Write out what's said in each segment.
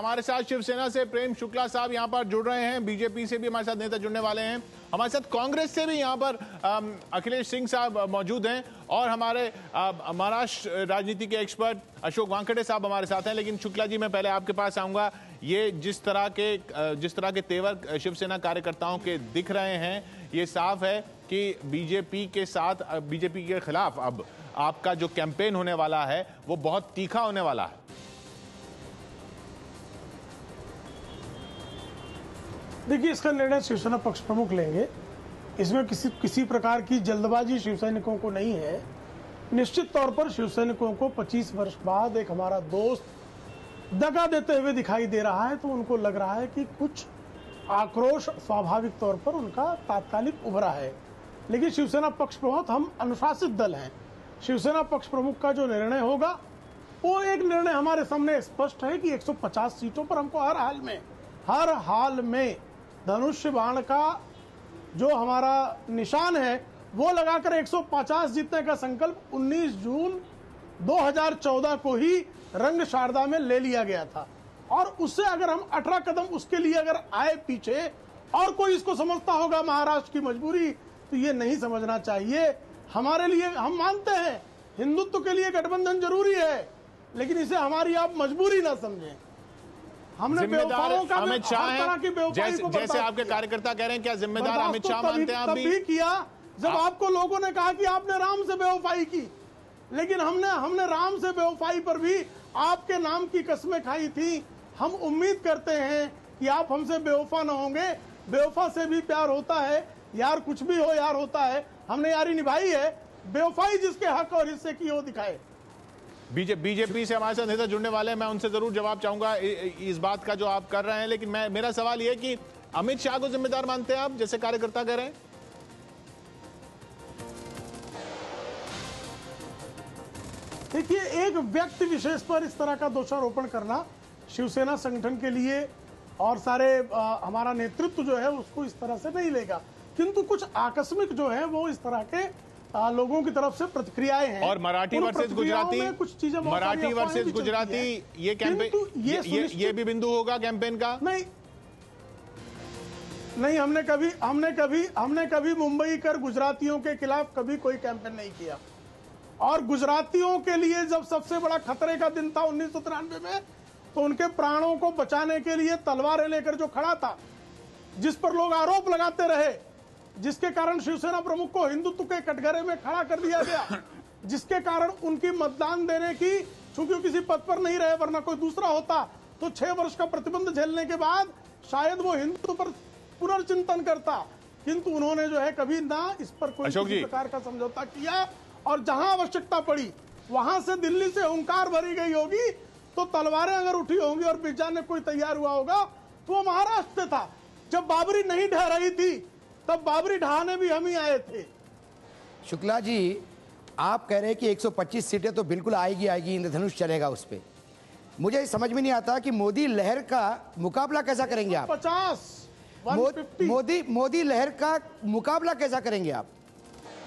हमारे साथ शिवसेना से प्रेम शुक्ला साहब यहाँ पर जुड़ रहे हैं, बीजेपी से भी हमारे साथ नेता जुड़ने वाले हैं, हमारे साथ कांग्रेस से भी यहाँ पर अखिलेश सिंह साहब मौजूद हैं और हमारे महाराष्ट्र राजनीति के एक्सपर्ट अशोक वानखेड़े साहब हमारे साथ हैं। लेकिन शुक्ला जी, मैं पहले आपके पास आऊंगा। ये जिस तरह के तेवर शिवसेना कार्यकर्ताओं के दिख रहे हैं, ये साफ है कि बीजेपी के साथ, बीजेपी के खिलाफ अब आपका जो कैंपेन होने वाला है वो बहुत तीखा होने वाला है। देखिए, इसका निर्णय शिवसेना पक्ष प्रमुख लेंगे। इसमें किसी प्रकार की जल्दबाजी शिवसैनिकों को नहीं है। निश्चित तौर पर शिवसैनिकों को 25 वर्ष बाद एक हमारा दोस्त दगा देते हुए दिखाई दे रहा है, तो उनको लग रहा है कि कुछ आक्रोश स्वाभाविक तौर पर उनका तात्कालिक उभरा है। लेकिन शिवसेना पक्ष प्रमुख, हम अनुशासित दल हैं। शिवसेना पक्ष प्रमुख का जो निर्णय होगा वो एक निर्णय हमारे सामने स्पष्ट है कि 150 सीटों पर हमको हर हाल में धनुष्य बाण का जो हमारा निशान है वो लगाकर 150 जीतने का संकल्प 19 जून 2014 को ही रंग शारदा में ले लिया गया था। और उससे अगर हम 18 कदम उसके लिए अगर आए पीछे और कोई इसको समझता होगा महाराष्ट्र की मजबूरी, तो ये नहीं समझना चाहिए। हमारे लिए, हम मानते हैं हिंदुत्व के लिए गठबंधन जरूरी है, लेकिन इसे हमारी आप मजबूरी ना समझें। हमने जिम्मेदार अमित शाह हैं, जैसे आपके कार्यकर्ता कह रहे हैं, क्या जिम्मेदार अमित शाह मानते हैं आप भी? किया जब आपको लोगों ने कहा कि आपने राम से बेवफाई की, लेकिन हमने राम से बेवफाई पर भी आपके नाम की कस्में खाई थी। हम उम्मीद करते हैं कि आप हमसे बेवफा न होंगे। बेवफा से भी प्यार होता है, यार कुछ भी हो यार होता है। हमने यारी निभाई है, बेवफाई जिसके हक और हिस्से की हो दिखाए। बीजेपी से हमारे साथ नेता जुड़ने वाले हैं, मैं उनसे जरूर जवाब चाहूंगा इस बात का जो आप कर रहे हैं। लेकिन मेरा सवाल यह कि अमित शाह को जिम्मेदार मानते हैं आप, जैसे कार्यकर्ता कह रहे हैं? देखिए, एक व्यक्ति विशेष पर इस तरह का दोषारोपण करना शिवसेना संगठन के लिए और सारे हमारा नेतृत्व जो है उसको इस तरह से नहीं लेगा। किंतु कुछ आकस्मिक जो है वो इस तरह के लोगों की तरफ से प्रतिक्रियाएं हैं। और मराठी वर्सेस गुजराती, कुछ चीजें, मराठी वर्सेस गुजराती, ये कैंपेन, ये भी बिंदु होगा कैंपेन का? नहीं, हमने कभी मुंबई कर गुजरातियों के खिलाफ कभी कोई कैंपेन नहीं किया। और गुजरातियों के लिए जब सबसे बड़ा खतरे का दिन था 1993 में, तो उनके प्राणों को बचाने के लिए तलवारें लेकर जो खड़ा था, जिस पर लोग आरोप लगाते रहे, जिसके कारण शिवसेना प्रमुख को हिंदुत्व के कटघरे में खड़ा कर दिया गया, जिसके कारण उनकी मतदान देने की, चूंकि किसी पद पर नहीं रहे, वरना कोई दूसरा होता तो 6 वर्ष का प्रतिबंध झेलने के बाद शायद वो हिंदुत्व पर पुनर्चिंतन करता। किंतु उन्होंने जो है कभी ना इस पर कोई किसी प्रकार का समझौता किया। और जहां आवश्यकता पड़ी वहां से दिल्ली से हुंकार भरी गई होगी, तो तलवारें अगर उठी होंगी और बिजाने कोई तैयार हुआ होगा, तो वो महाराष्ट्र से था। जब बाबरी नहीं ढह रही थी तब बाबरी ढहाने भी हम ही आए थे। शुक्ला जी, आप कह रहे हैं कि 125 सीटें तो बिल्कुल आएगी, इंद्रधनुष चलेगा उस पर। मुझे समझ में नहीं आता कि मोदी लहर का मुकाबला कैसा करेंगे आप? 150 मोदी लहर का मुकाबला कैसा करेंगे आप?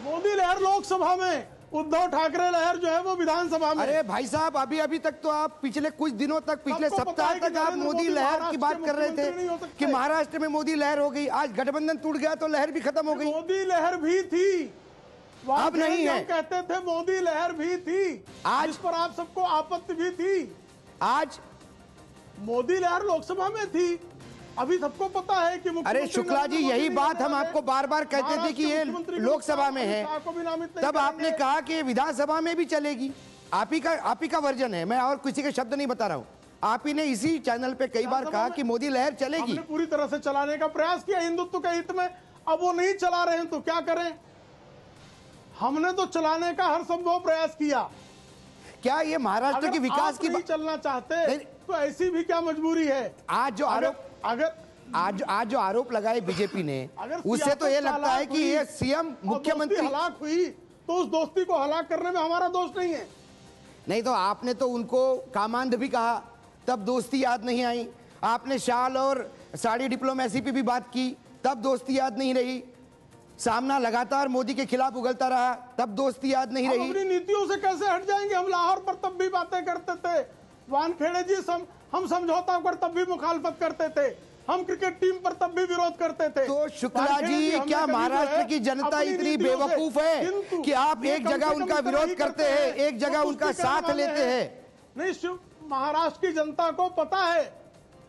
मोदी लहर लोकसभा में, उद्धव ठाकरे लहर जो है वो विधानसभा में। अरे भाई साहब, अभी तक तो आप पिछले कुछ दिनों तक, पिछले सप्ताह तक आप मोदी लहर की बात कर रहे थे कि महाराष्ट्र में मोदी लहर हो गई। आज गठबंधन टूट गया तो लहर भी खत्म हो गई। मोदी लहर भी थी, अब नहीं है। कहते थे मोदी लहर भी थी, आज इस पर आप सबको आपत्ति भी थी। आज मोदी लहर लोकसभा में थी, अभी सबको पता है कि अरे शुक्ला जी, यही बात हम आपको बार बार कहते थे कि ये लोकसभा में है, तब आपने कहा कि विधानसभा में भी चलेगी। आप ही का वर्जन है, मैं और किसी के शब्द नहीं बता रहा हूँ। आप ही ने इसी चैनल पे कई बार कहा कि मोदी लहर चलेगी। हमने पूरी तरह से चलाने का प्रयास किया हिंदुत्व के हित में। अब वो नहीं चला रहे हैं तो क्या करें? हमने तो चलाने का हर संभव प्रयास किया। क्या ये महाराष्ट्र के विकास की चलना चाहते तो ऐसी भी क्या मजबूरी है? आज जो आरोप लगाए बीजेपी ने, उससे तो ये लगता है कि ये सीएम मुख्यमंत्री हलाक हुई तो उस दोस्ती को हलाक करने में हमारा दोष नहीं है। नहीं तो आपने तो उनको कामांध भी कहा, तब दोस्ती याद नहीं आई। आपने शाल और साड़ी डिप्लोमेसी पे भी बात की, तब दोस्ती याद नहीं रही। सामना लगातार मोदी के खिलाफ उगलता रहा, तब दोस्ती याद नहीं रही। अपनी नीतियों से कैसे हट जाएंगे? हम लाहौर पर तब भी बातें करते थे। वानखेड़े जी हम समझौता पर तब भी मुखालफत करते थे, हम क्रिकेट टीम पर तब भी विरोध करते थे। तो शुक्ला जी, क्या महाराष्ट्र की जनता इतनी बेवकूफ है कि आप एक जगह उनका विरोध करते हैं, एक जगह उनका साथ लेते हैं? नहीं, महाराष्ट्र की जनता को पता है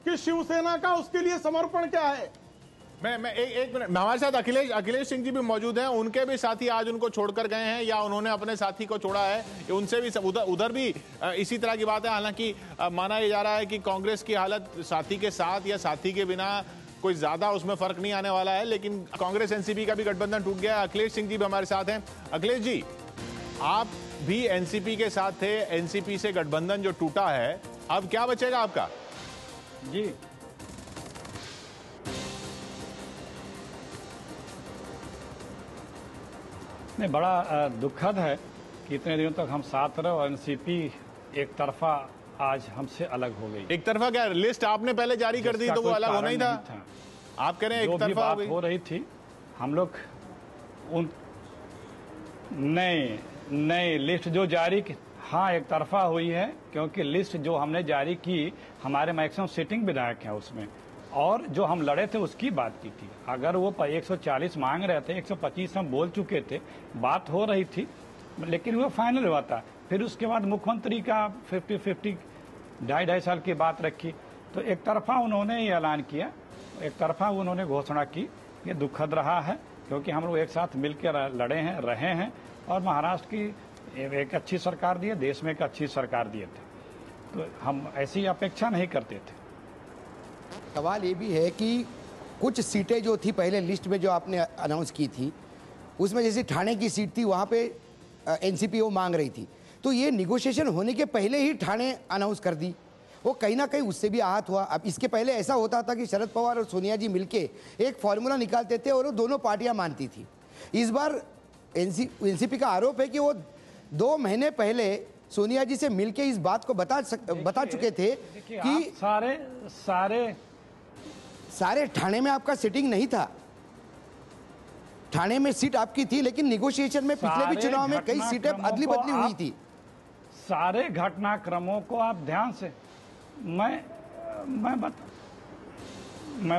कि शिवसेना का उसके लिए समर्पण क्या है। मैं एक मिनट, हमारे साथ अखिलेश सिंह जी भी मौजूद हैं। उनके भी साथी आज उनको छोड़कर गए हैं या उन्होंने अपने साथी को छोड़ा है, उनसे भी उधर भी इसी तरह की बात है। हालांकि माना यह जा रहा है कि कांग्रेस की हालत साथी के साथ या साथी के बिना कोई ज्यादा उसमें फर्क नहीं आने वाला है, लेकिन कांग्रेस एनसीपी का भी गठबंधन टूट गया। अखिलेश सिंह जी भी हमारे साथ हैं। अखिलेश जी, आप भी एनसीपी के साथ थे, एनसीपी से गठबंधन जो टूटा है, अब क्या बचेगा आपका? जी, नहीं, बड़ा दुखद है कि इतने दिनों तक हम साथ रहे और एनसीपी एक तरफा आज हमसे अलग हो गई। एक तरफा क्या? लिस्ट आपने पहले जारी कर दी तो वो अलग होना ही था। आप कह रहे हैं एक तरफा बात हो रही थी, हम लोग उन नई लिस्ट जो जारी की, हाँ एक तरफा हुई है, क्योंकि लिस्ट जो हमने जारी की, हमारे मैक्सिमम सिटिंग विधायक हैं उसमें, और जो हम लड़े थे उसकी बात की थी। अगर वो 140 मांग रहे थे, 125 हम बोल चुके थे, बात हो रही थी, लेकिन वो फाइनल हुआ था। फिर उसके बाद मुख्यमंत्री का 50-50 2.5 साल की बात रखी, तो एक तरफा उन्होंने ये ऐलान किया, एक तरफा उन्होंने घोषणा की। ये दुखद रहा है, क्योंकि हम लोग एक साथ मिलकर लड़े हैं, रहे हैं, और महाराष्ट्र की एक अच्छी सरकार दी है, देश में एक अच्छी सरकार दिए थे, तो हम ऐसी अपेक्षा नहीं करते थे। सवाल ये भी है कि कुछ सीटें जो थी पहले लिस्ट में जो आपने अनाउंस की थी, उसमें जैसे ठाणे की सीट थी, वहाँ पे एनसीपी वो मांग रही थी, तो ये निगोशिएशन होने के पहले ही ठाणे अनाउंस कर दी, वो कहीं ना कहीं उससे भी आहत हुआ। अब इसके पहले ऐसा होता था कि शरद पवार और सोनिया जी मिलके एक फॉर्मूला निकालते थे और वो दोनों पार्टियां मानती थी। इस बार एनसीपी का आरोप है कि वो 2 महीने पहले सोनिया जी से मिलके इस बात को बता चुके थे कि सारे ठाणे में आपका सिटिंग नहीं था, ठाणे में सीट आपकी थी, लेकिन निगोशिएशन में पिछले भी चुनाव में कई सीटें अदली बदली हुई थी। सारे घटनाक्रमों को आप ध्यान से, मैं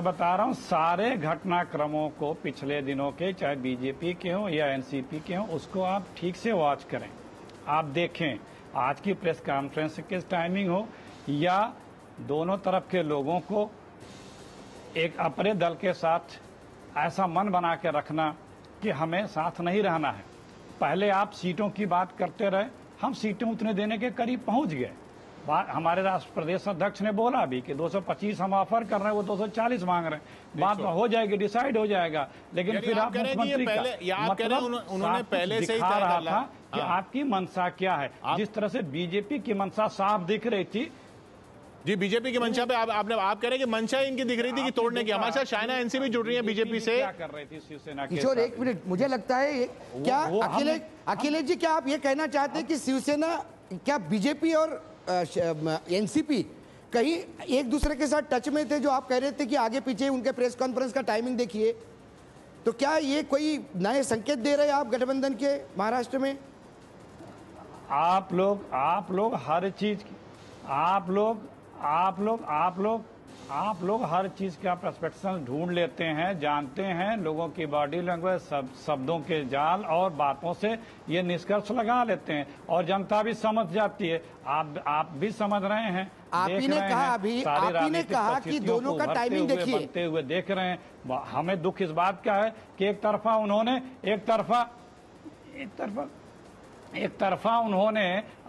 बता रहा हूं, सारे घटनाक्रमों को पिछले दिनों के, चाहे बीजेपी के हो या एनसीपी के हो, उसको आप ठीक से वॉच करें। आप देखें आज की प्रेस कॉन्फ्रेंस की टाइमिंग हो या दोनों तरफ के लोगों को एक अपने दल के साथ ऐसा मन बना के रखना कि हमें साथ नहीं रहना है। पहले आप सीटों की बात करते रहे, हम सीटें उतने देने के करीब पहुंच गए। हमारे राष्ट्र प्रदेश अध्यक्ष ने बोला भी कि 225 हम ऑफर कर रहे हैं, वो 240 मांग रहे हैं, बात हो जाएगी, डिसाइड हो जाएगा। लेकिन फिर आप मुख्यमंत्री का मतलब उन्होंने पहले से ही दिखा रहा था कि आपकी मंशा क्या है। जिस तरह से बीजेपी की मंशा साफ दिख रही थी, जी बीजेपी की मंशा पे आप कह रहे हैं कि मंशा इनकी दिख रही थी कि तोड़ने की। हमारे साथ शायना एनसीपी जुड़ रही है बीजेपी से। क्या कर रही थी शिवसेना के? किशोर एक मिनट, मुझे लगता है क्या अखिलेश जी, क्या आप ये कहना चाहते हैं कि शिवसेना, क्या बीजेपी और एनसीपी कहीं एक दूसरे के साथ टच में थे? जो आप कह रहे थे कि आगे पीछे उनके प्रेस कॉन्फ्रेंस का टाइमिंग देखिए, तो क्या ये कोई नए संकेत दे रहे हैं आप गठबंधन के महाराष्ट्र में? आप लोग हर चीज की, आप लोग हर चीज का पर्सपेक्टिव ढूंढ लेते हैं, जानते हैं लोगों की बॉडी लैंग्वेज, शब्दों के जाल और बातों से ये निष्कर्ष लगा लेते हैं, और जनता भी समझ जाती है। आप भी समझ रहे हैं, आप ही ने कहा कि दोनों का टाइमिंग देखिए, बनते हुए देख रहे हैं। हमें दुख इस बात का है कि एक तरफा उन्होंने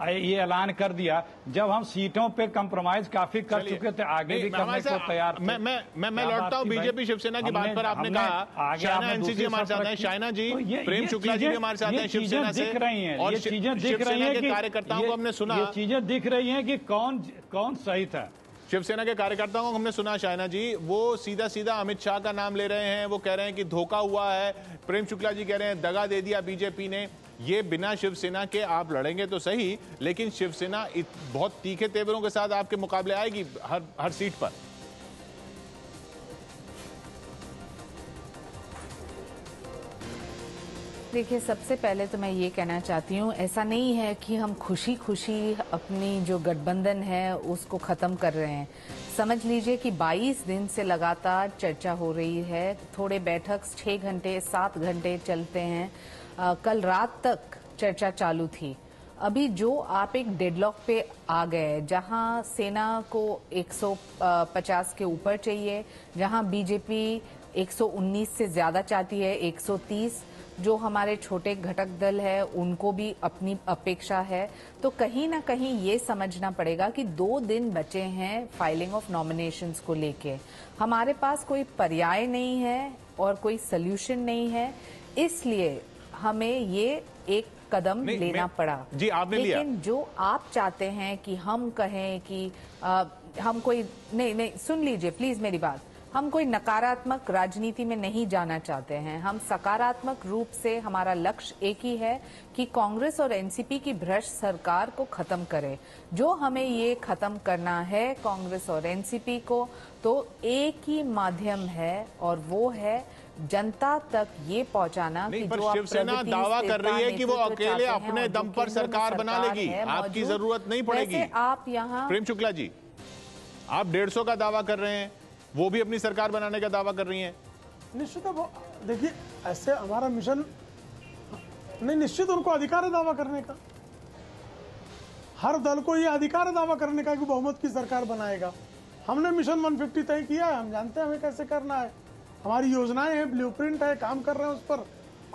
ये ऐलान कर दिया, जब हम सीटों पे कंप्रोमाइज काफी कर चुके थे, आगे भी करने को तैयार थे। मैं लौटता हूँ बीजेपी शिवसेना की बात पर। आपने कहा शायना एनसीपी हमारे साथ हैं, शायना जी, प्रेम शुक्ला जी भी हमारे साथ हैं शिवसेना से, और शिवसेना के कार्यकर्ताओं को हमने सुना, ये चीजें दिख रही हैं कि कौन सही था। शिवसेना के कार्यकर्ताओं को हमने सुना शायना जी, वो सीधा अमित शाह का नाम ले रहे हैं, वो कह रहे हैं कि धोखा हुआ है। प्रेम शुक्ला जी कह रहे हैं दगा दे दिया बीजेपी ने। ये बिना शिवसेना के आप लड़ेंगे तो सही, लेकिन शिवसेना बहुत तीखे तेवरों के साथ आपके मुकाबले आएगी हर सीट पर। देखिए, सबसे पहले तो मैं ये कहना चाहती हूँ, ऐसा नहीं है कि हम खुशी खुशी अपनी जो गठबंधन है उसको ख़त्म कर रहे हैं। समझ लीजिए कि 22 दिन से लगातार चर्चा हो रही है। थोड़े बैठक 6 घंटे 7 घंटे चलते हैं। कल रात तक चर्चा चालू थी। अभी जो आप एक डेडलॉक पे आ गए, जहां सेना को 150 के ऊपर चाहिए, जहां बीजेपी 119 से ज्यादा चाहती है, 130, जो हमारे छोटे घटक दल है उनको भी अपनी अपेक्षा है, तो कहीं ना कहीं ये समझना पड़ेगा कि 2 दिन बचे हैं फाइलिंग ऑफ नॉमिनेशंस को लेके। हमारे पास कोई पर्याय नहीं है और कोई सल्यूशन नहीं है, इसलिए हमें ये एक कदम लेना पड़ा। जी, आपने लिया। लेकिन जो आप चाहते हैं कि हम कहें कि हम कोई नहीं, सुन लीजिए प्लीज मेरी बात। हम कोई नकारात्मक राजनीति में नहीं जाना चाहते हैं। हम सकारात्मक रूप से, हमारा लक्ष्य एक ही है कि कांग्रेस और एनसीपी की भ्रष्ट सरकार को खत्म करे। जो हमें ये खत्म करना है कांग्रेस और एनसीपी को, तो एक ही माध्यम है और वो है जनता तक ये पहुंचाना कि जो शिवसेना दावा कर रही है कि वो अकेले अपने दम पर सरकार बना लेगी, आपकी जरूरत नहीं पड़ेगी। आप यहाँ प्रेम शुक्ला जी, आप 150 का दावा कर रहे हैं, वो भी अपनी सरकार बनाने का दावा कर रही हैं। निश्चित देखिए, ऐसे हमारा मिशन नहीं, निश्चित उनको अधिकार है दावा करने का। हर दल को ये अधिकार है दावा करने का कि बहुमत की सरकार बनाएगा। हमने मिशन 150 तय किया है, हम जानते हैं हमें कैसे करना है। हमारी योजनाएं हैं, ब्लूप्रिंट है, काम कर रहे हैं उस पर,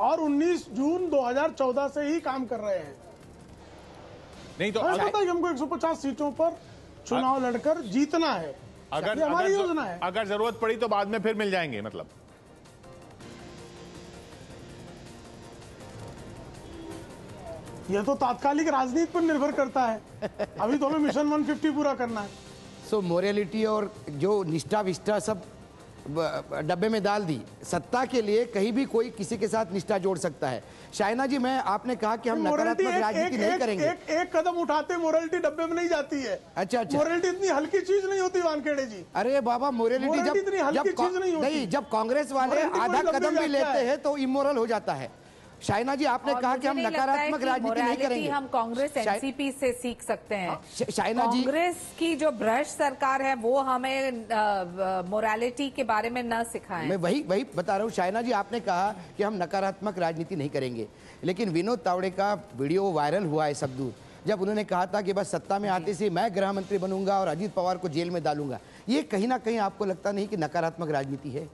और 19 जून 2014 से ही काम कर रहे हैं। नहीं तो पता है कि हमको 150 सीटों पर चुनाव लड़कर जीतना है, अगर हमारी योजना है। अगर जरूरत पड़ी तो बाद में फिर मिल जाएंगे, मतलब यह तो तात्कालिक राजनीति पर निर्भर करता है। अभी तो हमें मिशन 150 पूरा करना है। सो मोरालिटी और जो निष्ठा विष्ठा सब डब्बे में डाल दी। सत्ता के लिए कहीं भी कोई किसी के साथ निष्ठा जोड़ सकता है। शाइना जी, मैं आपने कहा कि हम नकारात्मक राजनीति नहीं करेंगे। एक कदम उठाते मोरालिटी डब्बे में नहीं जाती है। अच्छा, मोरालिटी इतनी हल्की चीज नहीं होती वानखेड़े जी। अरे बाबा, मोरालिटी जब कांग्रेस वाले आधा कदम भी लेते हैं तो इमोरल हो जाता है। शाइना जी, आपने कहा कि हम नकारात्मक राजनीति नहीं करेंगे। हम कांग्रेस एनसीपी से सीख सकते हैं। शाइना जी, कांग्रेस की जो भ्रष्ट सरकार है वो हमें मोरालिटी के बारे में न सिखाएं। मैं वही बता रहा हूँ। शाइना जी, आपने कहा कि हम नकारात्मक राजनीति नहीं करेंगे, लेकिन विनोद तावड़े का वीडियो वायरल हुआ है सब दूर, जब उन्होंने कहा था कि बस सत्ता में आते से मैं गृह मंत्री बनूंगा और अजीत पवार को जेल में डालूंगा। ये कहीं ना कहीं आपको लगता नहीं कि नकारात्मक राजनीति है?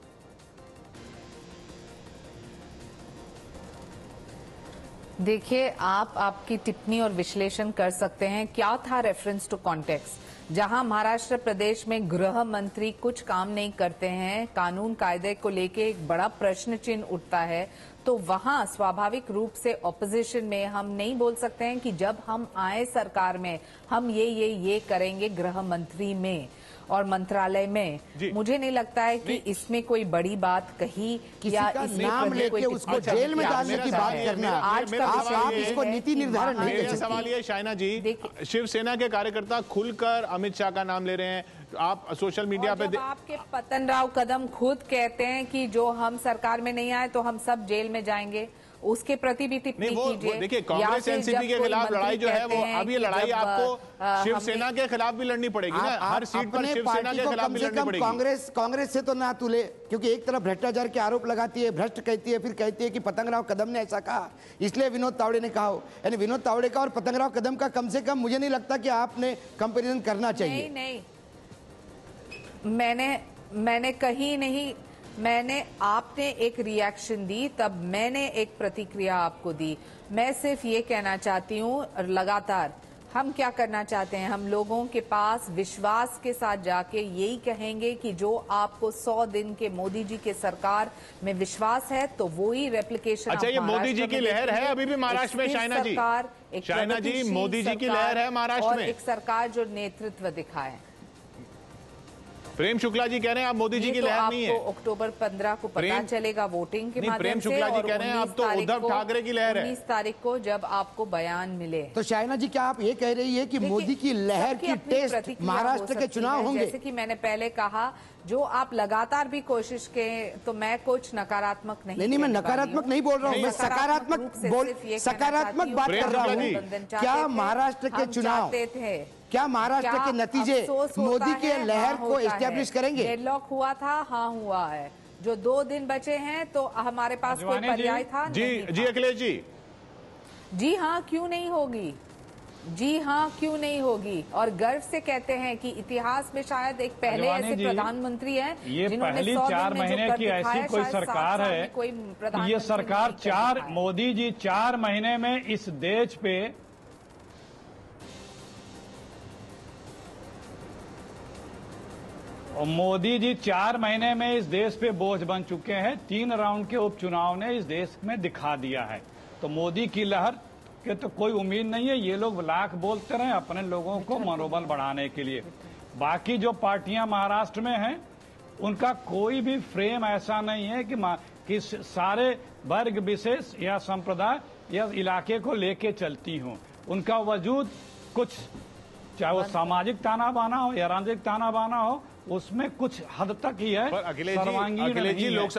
देखिए, आपकी टिप्पणी और विश्लेषण कर सकते हैं। क्या था रेफरेंस टू कॉन्टेक्स्ट? जहां महाराष्ट्र प्रदेश में गृह मंत्री कुछ काम नहीं करते हैं, कानून कायदे को लेके एक बड़ा प्रश्न चिन्ह उठता है, तो वहां स्वाभाविक रूप से ऑपोजिशन में हम नहीं बोल सकते हैं कि जब हम आए सरकार में हम ये करेंगे गृह मंत्री में और मंत्रालय में। मुझे नहीं लगता है कि इसमें कोई बड़ी बात कही या इसमें नाम लेके उसको जेल में डालने की बात करना। आज का आप इसको नीति निर्धारण नहीं कर सकते। सवाल ये शाइना जी, शिवसेना के कार्यकर्ता खुलकर अमित शाह का नाम ले रहे हैं। आप सोशल मीडिया पे आपके पतन राव कदम खुद कहते हैं कि जो हम सरकार में नहीं आए तो हम सब जेल में जाएंगे, उसके प्रति भी टिप्पणी कीजिए। देखिए, कांग्रेस एनसीपी के खिलाफ लड़ाई जो है वो अब ये लड़ाई आपको शिवसेना के खिलाफ भी लड़नी पड़ेगी ना। हर सीट पर शिवसेना के खिलाफ भी लड़नी पड़ेगी। कांग्रेस से तो ना तुले, क्योंकि एक तरफ भ्रष्टाचार के आरोप लगाती है, भ्रष्ट कहती है, फिर कहती है कि पतंगराव कदम ने ऐसा कहा, इसलिए विनोद तावड़े ने कहा। यानी विनोद तावड़े का और पतंगराव कदम का कम से कम मुझे नहीं लगता कि आपने कंपेरिजन करना चाहिए। नहीं, मैंने कहीं नहीं, आपने एक रिएक्शन दी, तब मैंने एक प्रतिक्रिया आपको दी। मैं सिर्फ ये कहना चाहती हूँ, लगातार हम क्या करना चाहते हैं, हम लोगों के पास विश्वास के साथ जाके यही कहेंगे कि जो आपको 100 दिन के मोदी जी के सरकार में विश्वास है तो वो ही रेप्लिकेशन। अच्छा, ये मोदी जी की लहर है अभी भी महाराष्ट्र में शाइना जी? शाइना जी, मोदी जी की लहर है महाराष्ट्र में, एक सरकार जो नेतृत्व दिखाए। प्रेम शुक्ला जी कह रहे हैं आप मोदी जी की लहर नहीं है। आपको अक्टूबर 15 को पता चलेगा वोटिंग के माध्यम से। प्रेम शुक्ला जी कह रहे हैं अब तो उद्धव ठाकरे की लहर है। 19 तारीख को जब आपको बयान मिले तो शाइना जी क्या आप ये कह रही है कि मोदी की लहर की टेस्ट महाराष्ट्र के चुनाव होंगे? जैसे कि मैंने पहले कहा, जो आप लगातार भी कोशिश के, तो मैं कुछ नकारात्मक नहीं, मैं नकारात्मक नहीं बोल रहा हूँ, मैं सकारात्मक बात कर रहा हूँ। क्या महाराष्ट्र के चुनाव, क्या महाराष्ट्र के नतीजे मोदी के लहर को एस्टेब्लिश करेंगे? डेडलॉक हुआ था, हाँ हुआ है। जो 2 दिन बचे हैं तो हमारे पास कोई पर्याय था? जी अखिलेश जी, जी हाँ क्यों नहीं होगी, जी हाँ क्यों नहीं होगी। और गर्व से कहते हैं कि इतिहास में शायद एक पहले ऐसे प्रधानमंत्री हैं ये पहली 4 महीने की ऐसी कोई सरकार है, ये सरकार मोदी जी 4 महीने में इस देश पे और मोदी जी 4 महीने में इस देश पे बोझ बन चुके हैं। 3 राउंड के उपचुनाव ने इस देश में दिखा दिया है। तो मोदी की लहर के तो कोई उम्मीद नहीं है। ये लोग लाख बोलते रहे अपने लोगों को मनोबल बढ़ाने के लिए। बाकी जो पार्टियां महाराष्ट्र में हैं उनका कोई भी फ्रेम ऐसा नहीं है कि सारे वर्ग विशेष या संप्रदाय या इलाके को लेके चलती हों। उनका वजूद कुछ, चाहे वो सामाजिक ताना बाना हो या राजनीतिक ताना बाना हो, उसमें कुछ हद तक ही है। पर अखिलेश जी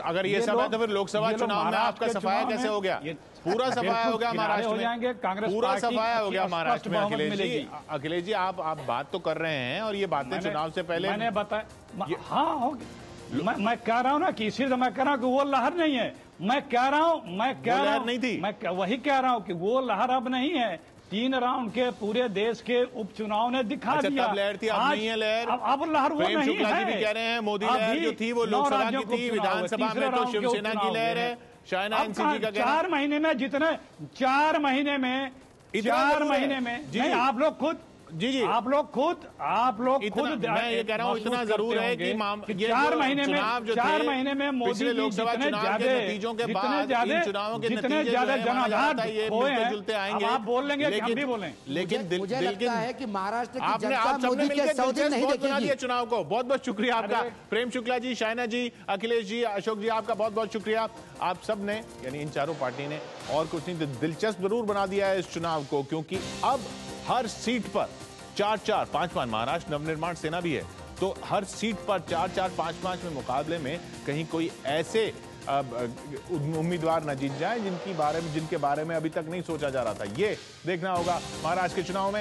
अगर ये सब है तो फिर लोकसभा चुनाव में आपका सफाया कैसे हो गया? पूरा सफाया हो गया महाराष्ट्र में, कांग्रेस पूरा सफाया हो गया महाराष्ट्र में। अखिलेश जी आप बात तो कर रहे हैं और ये बातें चुनाव से पहले मैंने बताया। हाँ होगी, मैं कह रहा हूँ ना कि इसी मैं कह रहा हूँ कि वो लहर नहीं है। मैं कह रहा हूँ मैं वही कह रहा हूँ कि वो लहर अब नहीं है। 3 राउंड के पूरे देश के उपचुनाव ने दिखा दिया। तब लहर थी, अब नहीं है लहर। अब लहर वो नहीं है। शुक्ला जी भी कह रहे हैं मोदी लहर जो थी वो लोकसभा की थी, विधानसभा में तो शिवसेना की लहर है। शायना एनसीपी का 4 महीने में जितने 4 महीने में नहीं, आप लोग खुद आप लोग खुद मैं ये कह रहा हूँ इतना जरूर है कि 4 महीने में मोदी जी लोकसभा चुनाव के नतीजों के बाद इन चुनावों के जितने ज्यादा जनाधार जुलते आएंगे। आप बोल लेंगे कि हम भी बोलें, लेकिन मुझे लगता है कि महाराष्ट्र की आपने जनता मोदी के सौदे नहीं देखेगी चुनाव को। बहुत बहुत शुक्रिया आपका प्रेम शुक्ला जी, शाइना जी, अखिलेश जी, अशोक जी, आपका बहुत बहुत शुक्रिया। आप सब ने यानी इन चारों पार्टी ने और कुछ नहीं दिलचस्प जरूर बना दिया है इस चुनाव को, क्योंकि अब हर सीट पर 4-4, 5-5, महाराष्ट्र नवनिर्माण सेना भी है तो हर सीट पर 4-4, 5-5 में मुकाबले में कहीं कोई ऐसे उम्मीदवार न जीत जाए जिनके बारे में अभी तक नहीं सोचा जा रहा था। ये देखना होगा महाराष्ट्र के चुनाव में।